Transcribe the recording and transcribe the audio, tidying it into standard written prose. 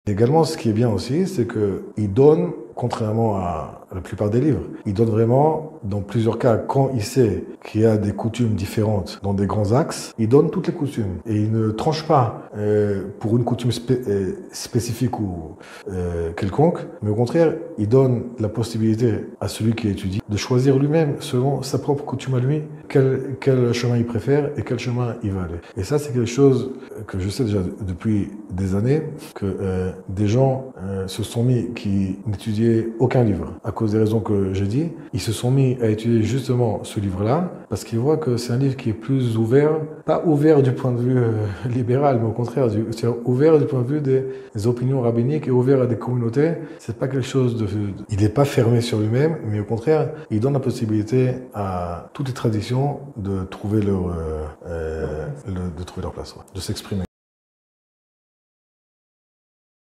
Également, ce qui est bien aussi, c'est qu'il donne, contrairement à la plupart des livres, il donne vraiment, dans plusieurs cas, quand il sait qu'il y a des coutumes différentes dans des grands axes, il donne toutes les coutumes. Et il ne tranche pas pour une coutume spécifique ou quelconque, mais au contraire, il donne la possibilité à celui qui étudie de choisir lui-même, selon sa propre coutume à lui, quel chemin il préfère et quel chemin il va aller. Et ça, c'est quelque chose que je sais déjà depuis des années, que des gens se sont mis, qui n'étudiaient aucun livre, à cause des raisons que j'ai dit, ils se sont mis à étudier justement ce livre-là, parce qu'ils voient que c'est un livre qui est plus ouvert, pas ouvert du point de vue libéral, mais au contraire, c'est ouvert du point de vue des opinions rabbiniques et ouvert à des communautés. C'est pas quelque chose il n'est pas fermé sur lui-même, mais au contraire, il donne la possibilité à toutes les traditions de trouver de trouver leur place, ouais, de s'exprimer.